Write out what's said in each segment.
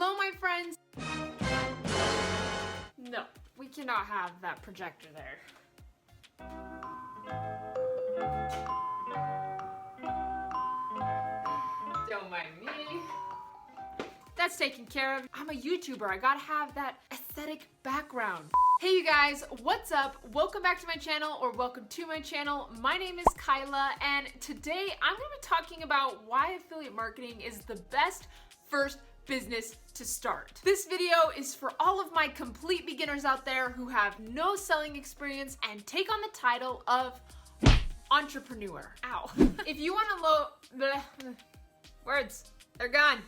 Hello, my friends. No, we cannot have that projector there. Don't mind me. That's taken care of. I'm a YouTuber. I gotta have that aesthetic background. Hey you guys, what's up? Welcome back to my channel, or welcome to my channel. My name is Kyla, and today I'm gonna be talking about why affiliate marketing is the best first business to start. This video is for all of my complete beginners out there who have no selling experience and take on the title of entrepreneur. Ow. If you want to words, they're gone.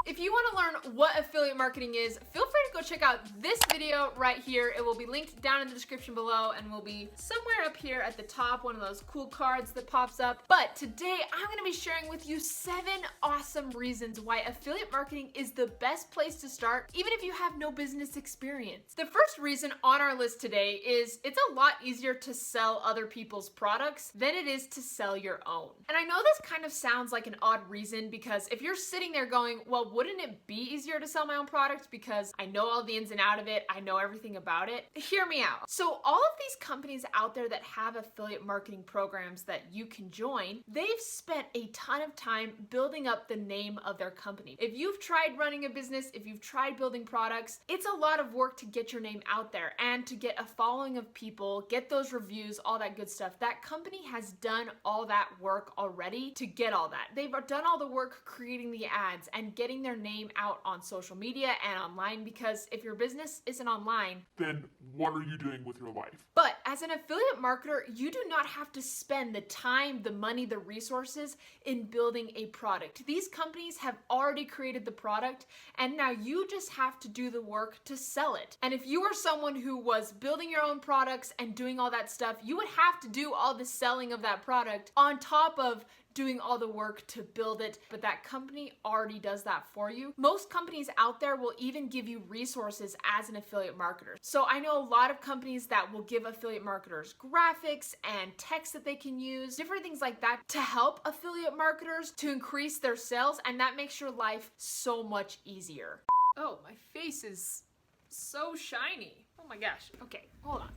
If you want to learn what affiliate marketing is, feel free to go check out this video right here. It will be linked down in the description below and will be somewhere up here at the top, one of those cool cards that pops up. But today I'm going to be sharing with you 7 awesome reasons why affiliate marketing is the best place to start, even if you have no business experience. The first reason on our list today is it's a lot easier to sell other people's products than it is to sell your own. And I know this kind of sounds like an odd reason, because if you're sitting there going, well, wouldn't it be easier to sell my own product because I know all the ins and outs of it, I know everything about it? Hear me out. So all of these companies out there that have affiliate marketing programs that you can join, they've spent a ton of time building up the name of their company. If you've tried running a business, if you've tried building products, it's a lot of work to get your name out there and to get a following of people, get those reviews, all that good stuff. That company has done all that work already to get all that. They've done all the work creating the ads and getting their name out on social media and online, because if your business isn't online, then what are you doing with your life? But as an affiliate marketer, you do not have to spend the time, the money, the resources in building a product. These companies have already created the product, and now you just have to do the work to sell it. And if you are someone who was building your own products and doing all that stuff, you would have to do all the selling of that product on top of doing all the work to build it, but that company already does that for you. Most companies out there will even give you resources as an affiliate marketer. So I know a lot of companies that will give affiliate marketers graphics and text that they can use, different things like that to help affiliate marketers to increase their sales, and that makes your life so much easier. Oh, my face is so shiny. Oh my gosh. Okay, hold on.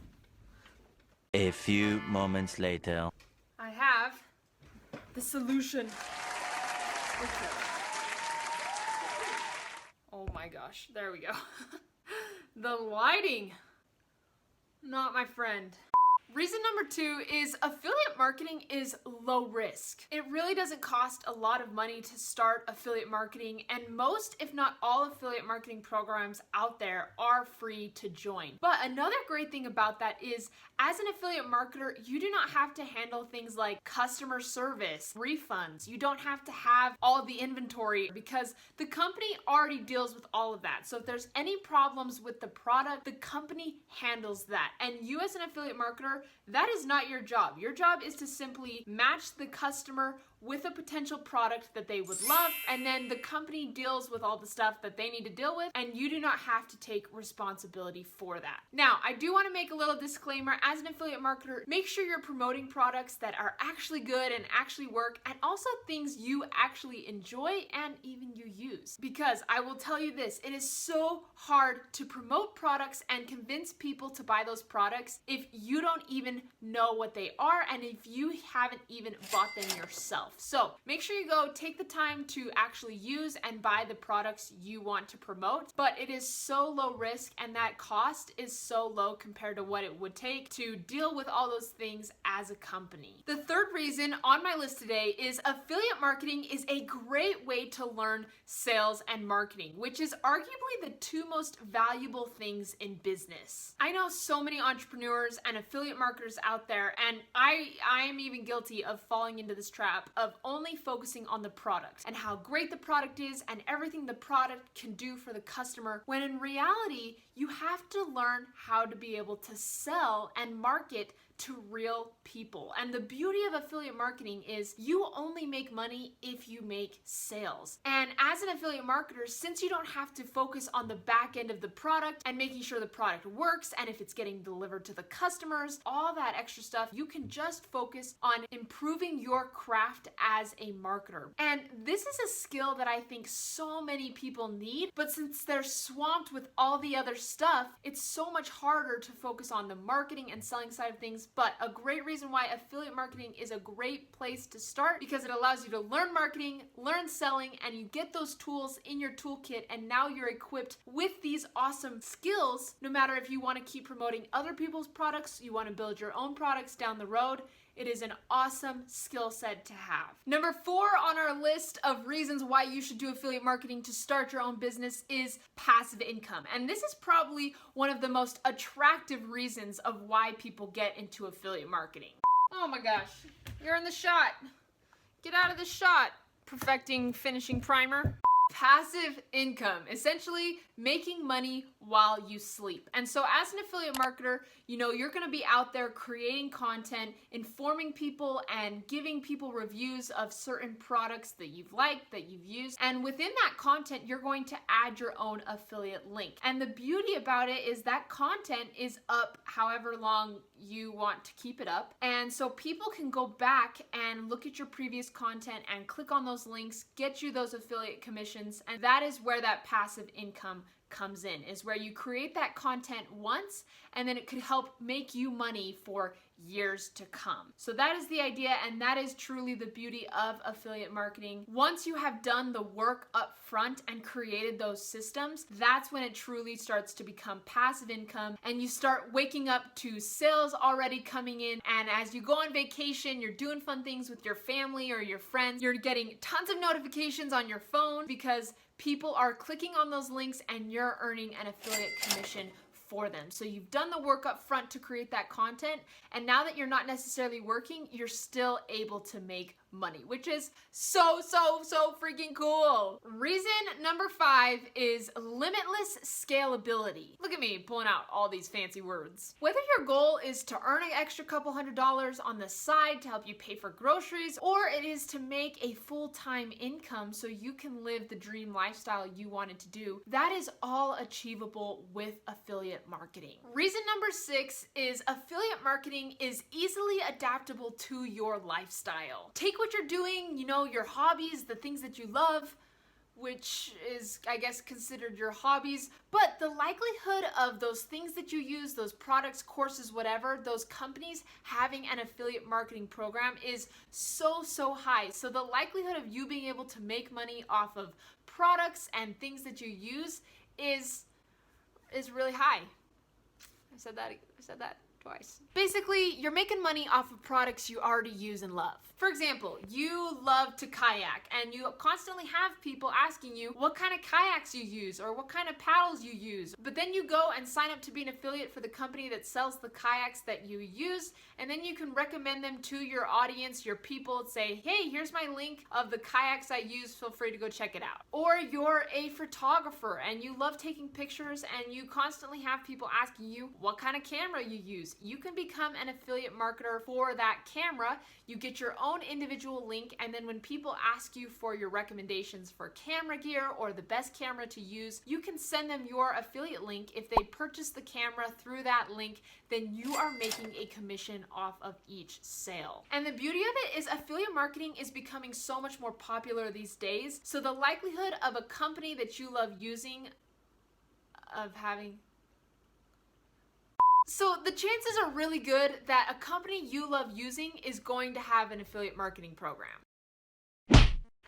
A few moments later. I have the solution. Okay. Oh my gosh, there we go. The lighting, not my friend. Reason number 2 is affiliate marketing is low risk. It really doesn't cost a lot of money to start affiliate marketing, and most, if not all, affiliate marketing programs out there are free to join. But another great thing about that is, as an affiliate marketer, you do not have to handle things like customer service, refunds. You don't have to have all the inventory because the company already deals with all of that. So if there's any problems with the product, the company handles that. And you as an affiliate marketer, that is not your job. Your job is to simply match the customer with a potential product that they would love, and then the company deals with all the stuff that they need to deal with, and you do not have to take responsibility for that. Now, I do want to make a little disclaimer. As an affiliate marketer, make sure you're promoting products that are actually good and actually work, and also things you actually enjoy and even you use. Because I will tell you this, it is so hard to promote products and convince people to buy those products if you don't even know what they are and if you haven't even bought them yourself. So make sure you go take the time to actually use and buy the products you want to promote, but it is so low risk and that cost is so low compared to what it would take to deal with all those things as a company. The third reason on my list today is affiliate marketing is a great way to learn sales and marketing, which is arguably the 2 most valuable things in business. I know so many entrepreneurs and affiliate marketers out there, and I am even guilty of falling into this trap of only focusing on the product and how great the product is and everything the product can do for the customer, when in reality, you have to learn how to be able to sell and market to real people. And the beauty of affiliate marketing is you only make money if you make sales. And as an affiliate marketer, since you don't have to focus on the back end of the product and making sure the product works and if it's getting delivered to the customers, all that extra stuff, you can just focus on improving your craft as a marketer. And this is a skill that I think so many people need, but since they're swamped with all the other stuff, it's so much harder to focus on the marketing and selling side of things. But a great reason why affiliate marketing is a great place to start, because it allows you to learn marketing, learn selling, and you get those tools in your toolkit, and now you're equipped with these awesome skills. No matter if you want to keep promoting other people's products, you want to build your own products down the road, it is an awesome skill set to have. Number 4 on our list of reasons why you should do affiliate marketing to start your own business is passive income. And this is probably one of the most attractive reasons of why people get into affiliate marketing. Oh my gosh, you're in the shot. Get out of the shot. Perfecting finishing primer. Passive income, essentially making money while you sleep. And so as an affiliate marketer, you're going to be out there creating content, informing people and giving people reviews of certain products that you've liked, that you've used. And within that content, you're going to add your own affiliate link. And the beauty about it is that content is up however long you want to keep it up. And so people can go back and look at your previous content and click on those links, get you those affiliate commissions. And that is where that passive income comes in, is where you create that content once and then it could help make you money for years to come. So that is the idea, and that is truly the beauty of affiliate marketing. Once you have done the work up front and created those systems, that's when it truly starts to become passive income, and you start waking up to sales already coming in. And as you go on vacation, you're doing fun things with your family or your friends, you're getting tons of notifications on your phone because people are clicking on those links and you're earning an affiliate commission for them. So you've done the work up front to create that content, and now that you're not necessarily working, you're still able to make money, which is so freaking cool. Reason number 5 is limitless scalability. Look at me pulling out all these fancy words. Whether your goal is to earn an extra couple $100s on the side to help you pay for groceries, or it is to make a full-time income so you can live the dream lifestyle you wanted to do, that is all achievable with affiliate marketing. Reason number 6 is affiliate marketing is easily adaptable to your lifestyle. Take what you're doing, your hobbies, the things that you love, which is, I guess, considered your hobbies, but the likelihood of those things that you use, those products, courses, whatever, those companies having an affiliate marketing program is so high. So the likelihood of you being able to make money off of products and things that you use is really high. I said that twice. Basically, you're making money off of products you already use and love. For example, you love to kayak and you constantly have people asking you what kind of kayaks you use or what kind of paddles you use. But then you go and sign up to be an affiliate for the company that sells the kayaks that you use, and then you can recommend them to your audience, your people, say, hey, here's my link of the kayaks I use, feel free to go check it out. Or you're a photographer and you love taking pictures and you constantly have people asking you what kind of camera you use. You can become an affiliate marketer for that camera. You get your own individual link, and then when people ask you for your recommendations for camera gear or the best camera to use, you can send them your affiliate link. If they purchase the camera through that link, then you are making a commission off of each sale. And the beauty of it is affiliate marketing is becoming so much more popular these days. So the likelihood of a company that you love using, So the chances are really good that a company you love using is going to have an affiliate marketing program.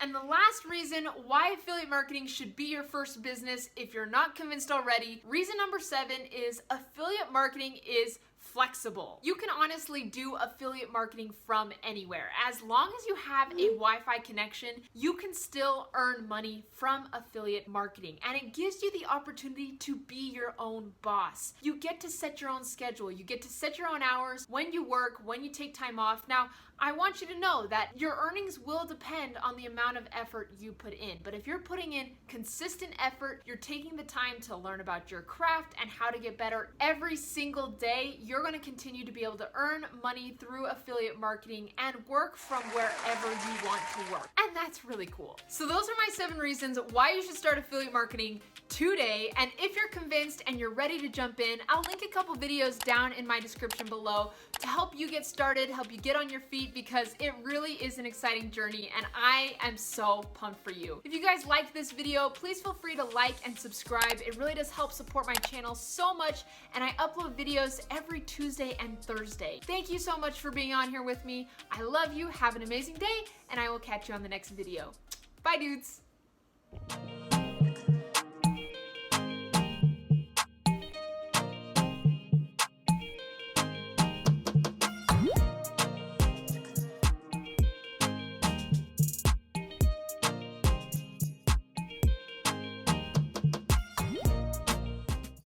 And the last reason why affiliate marketing should be your first business, if you're not convinced already, reason number 7 is affiliate marketing is flexible. You can honestly do affiliate marketing from anywhere. As long as you have a Wi-Fi connection, you can still earn money from affiliate marketing. And it gives you the opportunity to be your own boss. You get to set your own schedule. You get to set your own hours, when you work, when you take time off. Now, I want you to know that your earnings will depend on the amount of effort you put in. But if you're putting in consistent effort, you're taking the time to learn about your craft and how to get better every single day, you're going to continue to be able to earn money through affiliate marketing and work from wherever you want to work. And that's really cool. So those are my 7 reasons why you should start affiliate marketing today. And if you're convinced and you're ready to jump in, I'll link a couple videos down in my description below to help you get started, help you get on your feet, because it really is an exciting journey and I am so pumped for you. If you guys liked this video, please feel free to like and subscribe. It really does help support my channel so much, and I upload videos every Tuesday and Thursday. Thank you so much for being on here with me. I love you, have an amazing day, and I will catch you on the next video. Bye, dudes.